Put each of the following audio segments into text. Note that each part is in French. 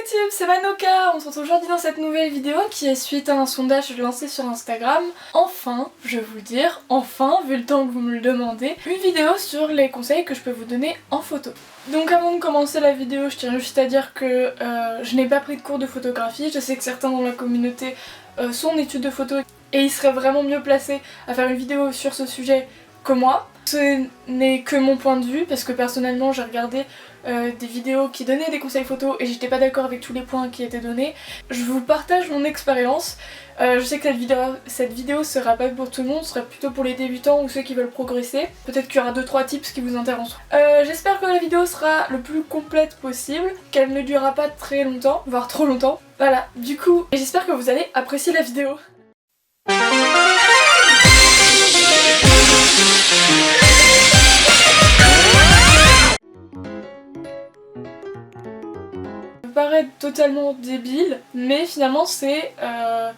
YouTube, c'est Manoka. On se retrouve aujourd'hui dans cette nouvelle vidéo qui est suite à un sondage lancé sur Instagram. Enfin, je vais vous le dire, enfin, vu le temps que vous me le demandez, une vidéo sur les conseils que je peux vous donner en photo. Donc avant de commencer la vidéo, je tiens juste à dire que je n'ai pas pris de cours de photographie. Je sais que certains dans la communauté sont en études de photo et ils seraient vraiment mieux placés à faire une vidéo sur ce sujet que moi. Ce n'est que mon point de vue parce que personnellement j'ai regardé des vidéos qui donnaient des conseils photos et j'étais pas d'accord avec tous les points qui étaient donnés. Je vous partage mon expérience. Je sais que cette vidéo sera pas pour tout le monde, sera plutôt pour les débutants ou ceux qui veulent progresser. Peut-être qu'il y aura 2-3 tips qui vous intéresseront. J'espère que la vidéo sera le plus complète possible, qu'elle ne durera pas très longtemps, voire trop longtemps. Voilà, du coup, j'espère que vous allez apprécier la vidéo. Paraît totalement débile, mais finalement c'est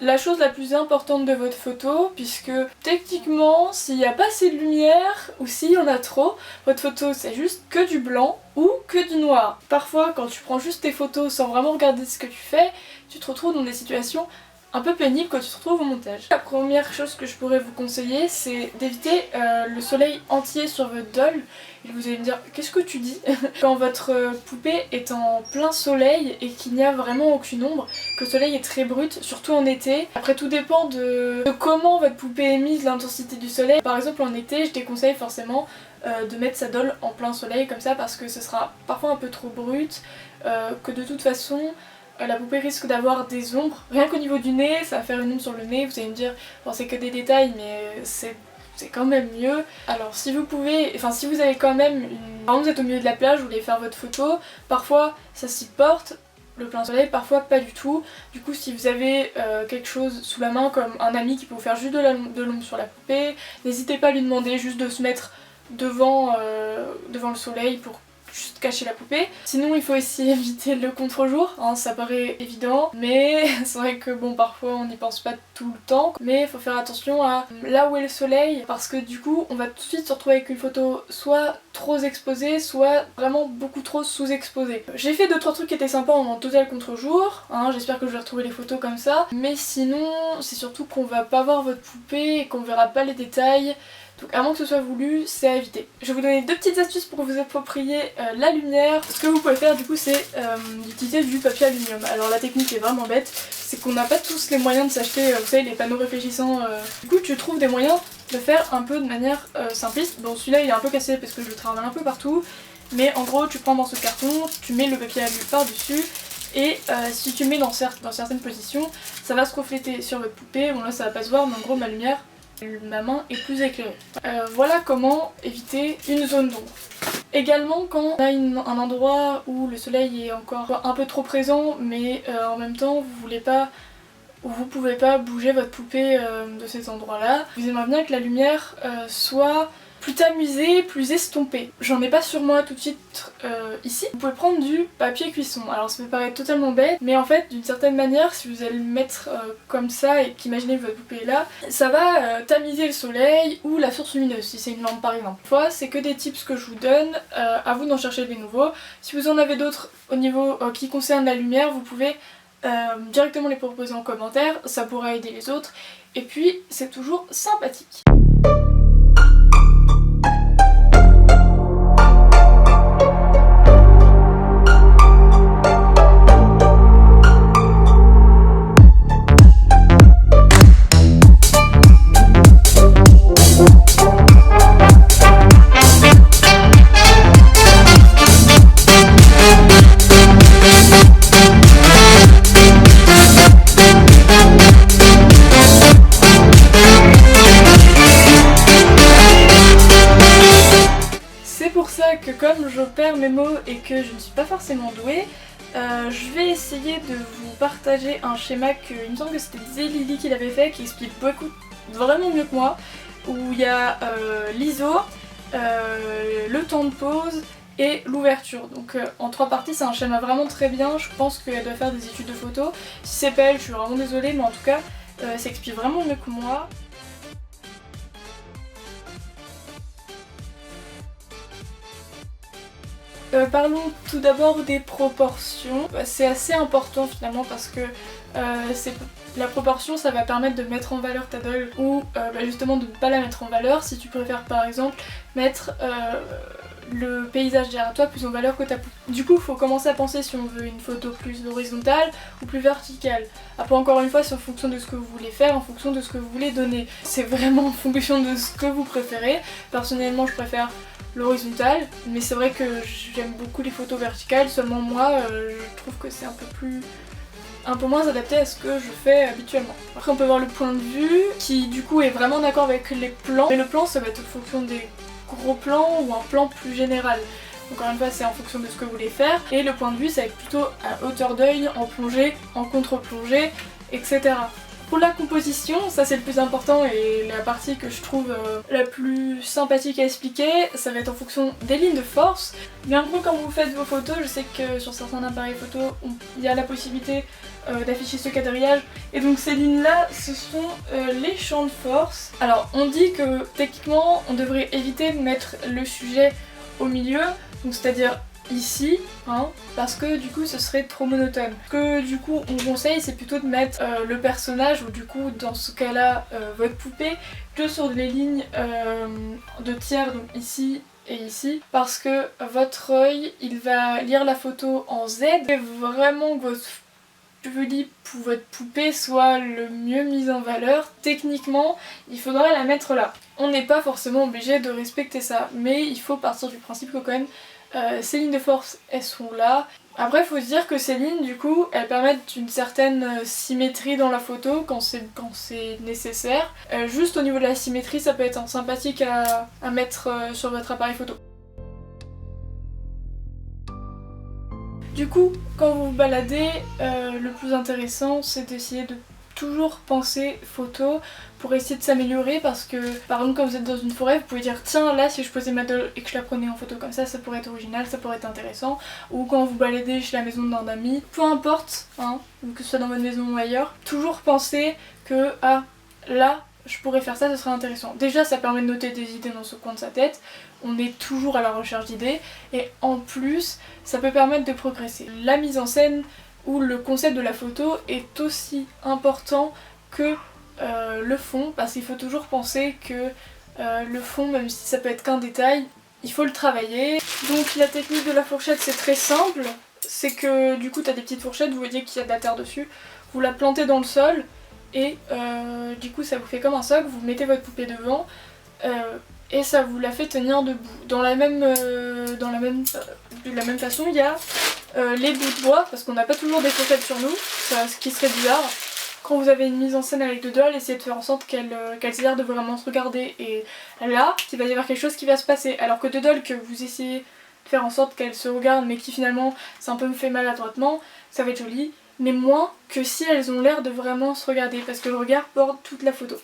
la chose la plus importante de votre photo, puisque techniquement s'il n'y a pas assez de lumière ou s'il y en a trop, votre photo c'est juste que du blanc ou que du noir. Parfois quand tu prends juste tes photos sans vraiment regarder ce que tu fais, tu te retrouves dans des situations un peu pénible quand tu te retrouves au montage. La première chose que je pourrais vous conseiller, c'est d'éviter le soleil entier sur votre doll. Et vous allez me dire, qu'est-ce que tu dis? Quand votre poupée est en plein soleil et qu'il n'y a vraiment aucune ombre, que le soleil est très brut, surtout en été. Après tout dépend de comment votre poupée émise l'intensité du soleil. Par exemple en été, je déconseille forcément de mettre sa doll en plein soleil comme ça parce que ce sera parfois un peu trop brut, que de toute façon la poupée risque d'avoir des ombres. Rien qu'au niveau du nez, ça va faire une ombre sur le nez, vous allez me dire, bon c'est que des détails mais c'est quand même mieux. Alors si vous pouvez, enfin si vous avez quand même par exemple vous êtes au milieu de la plage, vous voulez faire votre photo, parfois ça s'y porte, le plein soleil, parfois pas du tout. Du coup si vous avez quelque chose sous la main comme un ami qui peut vous faire juste de l'ombre sur la poupée, n'hésitez pas à lui demander juste de se mettre devant le soleil pour juste cacher la poupée. Sinon il faut aussi éviter le contre-jour, hein, ça paraît évident, mais c'est vrai que bon parfois on n'y pense pas tout le temps, mais il faut faire attention à là où est le soleil, parce que du coup on va tout de suite se retrouver avec une photo soit trop exposée, soit vraiment beaucoup trop sous-exposée. J'ai fait 2-3 trucs qui étaient sympas en total contre-jour, hein, j'espère que je vais retrouver les photos comme ça, mais sinon c'est surtout qu'on va pas voir votre poupée et qu'on verra pas les détails. Donc avant que ce soit voulu, c'est à éviter. Je vais vous donner 2 petites astuces pour vous approprier la lumière. Ce que vous pouvez faire du coup c'est d'utiliser du papier aluminium. Alors la technique est vraiment bête, c'est qu'on n'a pas tous les moyens de s'acheter, vous savez, les panneaux réfléchissants. Du coup tu trouves des moyens de faire un peu de manière simpliste. Bon celui-là il est un peu cassé parce que je le travaille un peu partout. Mais en gros tu prends un morceau de carton, tu mets le papier aluminium par-dessus. Et si tu mets dans certaines positions, ça va se refléter sur votre poupée. Bon là ça va pas se voir mais en gros ma lumière, ma main est plus éclairée. Voilà comment éviter une zone d'ombre. Également quand on a un endroit où le soleil est encore un peu trop présent mais en même temps vous pouvez pas bouger votre poupée de cet endroit là, vous aimeriez bien que la lumière soit plus tamisée, plus estompée. J'en ai pas sur moi tout de suite ici. Vous pouvez prendre du papier cuisson. Alors ça peut paraître totalement bête, mais en fait d'une certaine manière si vous allez le mettre comme ça et qu'imaginez que votre poupée est là, ça va tamiser le soleil ou la source lumineuse si c'est une lampe par exemple. Fois c'est que des tips que je vous donne, à vous d'en chercher des nouveaux. Si vous en avez d'autres au niveau qui concernent la lumière, vous pouvez directement les proposer en commentaire, ça pourra aider les autres. Et puis c'est toujours sympathique. Que comme je perds mes mots et que je ne suis pas forcément douée, je vais essayer de vous partager un schéma que il me semble que c'était Lily qui l'avait fait, qui explique vraiment mieux que moi, où il y a l'ISO, le temps de pause et l'ouverture. Donc en 3 parties c'est un schéma vraiment très bien, je pense qu'elle doit faire des études de photo. Si c'est pas elle, je suis vraiment désolée, mais en tout cas ça explique vraiment mieux que moi. Parlons tout d'abord des proportions. C'est assez important finalement parce que la proportion, ça va permettre de mettre en valeur ta doll ou justement de ne pas la mettre en valeur si tu préfères par exemple mettre le paysage derrière toi plus en valeur que ta poupe. Du coup, il faut commencer à penser si on veut une photo plus horizontale ou plus verticale. Après, encore une fois, c'est en fonction de ce que vous voulez faire, en fonction de ce que vous voulez donner. C'est vraiment en fonction de ce que vous préférez. Personnellement, je préfère l'horizontale, mais c'est vrai que j'aime beaucoup les photos verticales, seulement moi, je trouve que c'est un peu moins adapté à ce que je fais habituellement. Après on peut voir le point de vue qui du coup est vraiment d'accord avec les plans. Mais le plan ça va être en fonction des gros plans ou un plan plus général. Encore une fois c'est en fonction de ce que vous voulez faire. Et le point de vue ça va être plutôt à hauteur d'œil, en plongée, en contre-plongée, etc. Pour la composition, ça c'est le plus important et la partie que je trouve la plus sympathique à expliquer, ça va être en fonction des lignes de force. Bien que quand vous faites vos photos, je sais que sur certains appareils photo, il y a la possibilité d'afficher ce quadrillage. Et donc ces lignes-là, ce sont les champs de force. Alors on dit que techniquement, on devrait éviter de mettre le sujet au milieu, donc c'est-à-dire ici, hein, parce que du coup ce serait trop monotone. Ce que du coup on conseille c'est plutôt de mettre le personnage ou du coup dans ce cas là votre poupée que sur les lignes de tiers, donc ici et ici, parce que votre œil il va lire la photo en Z et vraiment que votre tulipe ou votre poupée soit le mieux mise en valeur. Techniquement il faudra la mettre là. On n'est pas forcément obligé de respecter ça, mais il faut partir du principe que quand même ces lignes de force elles sont là. Après il faut se dire que ces lignes du coup elles permettent une certaine symétrie dans la photo quand c'est nécessaire. Juste au niveau de la symétrie ça peut être sympathique à mettre sur votre appareil photo. Du coup quand vous vous baladez le plus intéressant c'est d'essayer de toujours penser photo pour essayer de s'améliorer parce que par exemple quand vous êtes dans une forêt vous pouvez dire tiens là si je posais ma doll et que je la prenais en photo comme ça pourrait être original, ça pourrait être intéressant, ou quand vous baladez chez la maison d'un ami, peu importe hein, que ce soit dans votre maison ou ailleurs, toujours penser que ah là je pourrais faire ça, ce serait intéressant. Déjà ça permet de noter des idées dans ce coin de sa tête, on est toujours à la recherche d'idées et en plus ça peut permettre de progresser. La mise en scène où le concept de la photo est aussi important que le fond, parce qu'il faut toujours penser que le fond, même si ça peut être qu'un détail, il faut le travailler. Donc la technique de la fourchette c'est très simple, c'est que du coup tu as des petites fourchettes, vous voyez qu'il y a de la terre dessus, vous la plantez dans le sol et du coup ça vous fait comme un socle, vous mettez votre poupée devant et ça vous la fait tenir debout. De la même façon il y a les bouts de bois, parce qu'on n'a pas toujours des fourchettes sur nous, ce qui serait bizarre. Quand vous avez une mise en scène avec deux dolls, essayez de faire en sorte qu'elles aient l'air de vraiment se regarder et là, il va y avoir quelque chose qui va se passer. Alors que deux dolls que vous essayez de faire en sorte qu'elles se regardent mais qui finalement c'est un peu fait maladroitement, ça va être joli, mais moins que si elles ont l'air de vraiment se regarder, parce que le regard porte toute la photo.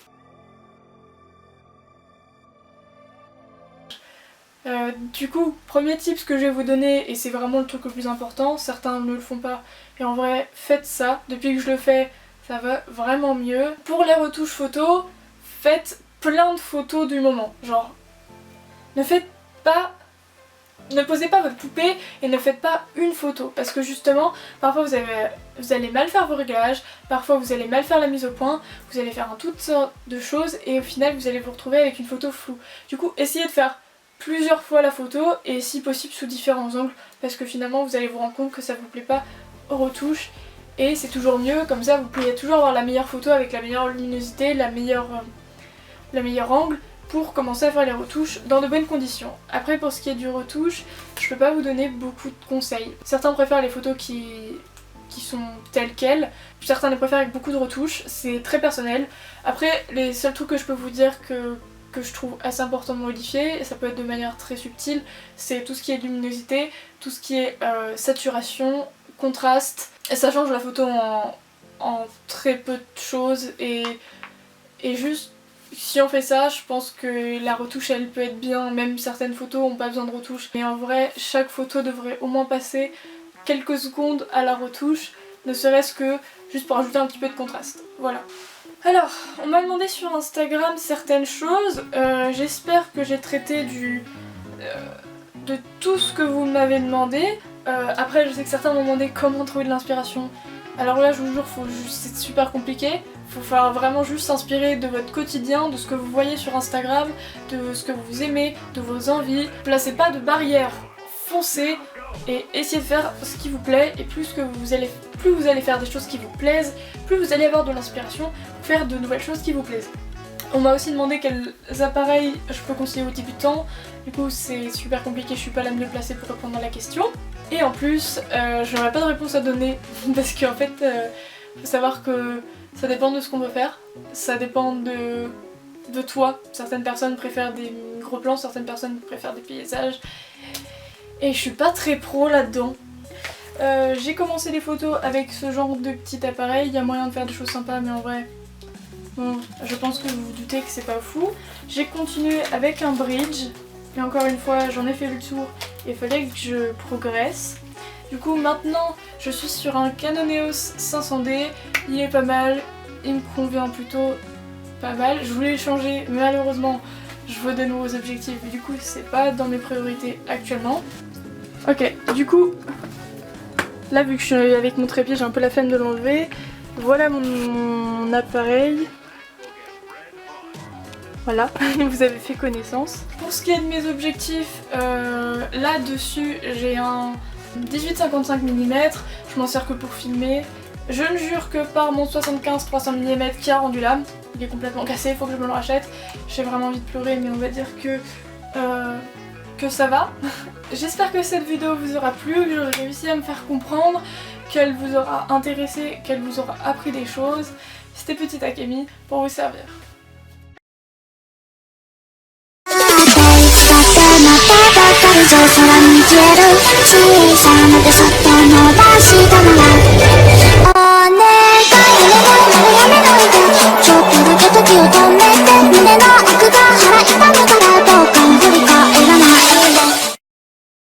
Du coup, premier tip que je vais vous donner, et c'est vraiment le truc le plus important, certains ne le font pas, et en vrai, faites ça. Depuis que je le fais, ça va vraiment mieux. Pour les retouches photos, faites plein de photos du moment. Genre, ne posez pas votre poupée et ne faites pas une photo, parce que justement, parfois vous allez mal faire vos réglages, parfois vous allez mal faire la mise au point, vous allez faire toutes sortes de choses, et au final vous allez vous retrouver avec une photo floue. Du coup, essayez de faire plusieurs fois la photo et si possible sous différents angles, parce que finalement vous allez vous rendre compte que ça vous plaît pas aux retouches et c'est toujours mieux, comme ça vous pouvez toujours avoir la meilleure photo avec la meilleure luminosité, la meilleure angle pour commencer à faire les retouches dans de bonnes conditions. Après pour ce qui est du retouche, je peux pas vous donner beaucoup de conseils. Certains préfèrent les photos qui sont telles quelles, certains les préfèrent avec beaucoup de retouches, c'est très personnel. Après les seuls trucs que je peux vous dire que je trouve assez important de modifier, et ça peut être de manière très subtile, c'est tout ce qui est luminosité, tout ce qui est saturation, contraste, et ça change la photo en très peu de choses, et juste si on fait ça, je pense que la retouche elle peut être bien, même certaines photos n'ont pas besoin de retouche, mais en vrai chaque photo devrait au moins passer quelques secondes à la retouche, ne serait-ce que juste pour ajouter un petit peu de contraste, voilà. Alors, on m'a demandé sur Instagram certaines choses, j'espère que j'ai traité de de tout ce que vous m'avez demandé. Après je sais que certains m'ont demandé comment trouver de l'inspiration. Alors là je vous jure, c'est super compliqué. Il faut vraiment juste s'inspirer de votre quotidien, de ce que vous voyez sur Instagram, de ce que vous aimez, de vos envies. Placez pas de barrières, foncez et essayez de faire ce qui vous plaît. Et plus vous allez faire des choses qui vous plaisent, plus vous allez avoir de l'inspiration pour faire de nouvelles choses qui vous plaisent. On m'a aussi demandé quels appareils je peux conseiller aux débutants. Du coup c'est super compliqué, je suis pas la mieux placée pour répondre à la question. Et en plus, je n'aurai pas de réponse à donner parce qu'en fait, faut savoir que ça dépend de ce qu'on veut faire, ça dépend de toi. Certaines personnes préfèrent des gros plans, certaines personnes préfèrent des paysages. Et je suis pas très pro là-dedans. J'ai commencé les photos avec ce genre de petit appareil, il y a moyen de faire des choses sympas mais en vrai, bon, je pense que vous vous doutez que c'est pas fou. J'ai continué avec un bridge, et encore une fois j'en ai fait le tour et il fallait que je progresse. Du coup maintenant je suis sur un Canon EOS 500D, il est pas mal, il me convient plutôt pas mal. Je voulais le changer mais malheureusement je veux de nouveaux objectifs et du coup c'est pas dans mes priorités actuellement. Ok, du coup là vu que je suis avec mon trépied j'ai un peu la flemme de l'enlever. Voilà mon appareil. Voilà, vous avez fait connaissance. Pour ce qui est de mes objectifs, là-dessus j'ai un 18-55 mm, je m'en sers que pour filmer. Je ne jure que par mon 75-300 mm qui a rendu l'âme. Il est complètement cassé, il faut que je me le rachète. J'ai vraiment envie de pleurer mais on va dire que ça va. J'espère que cette vidéo vous aura plu, que j'aurai réussi à me faire comprendre, qu'elle vous aura intéressé, qu'elle vous aura appris des choses. C'était Petite Akemi pour vous servir. Oh,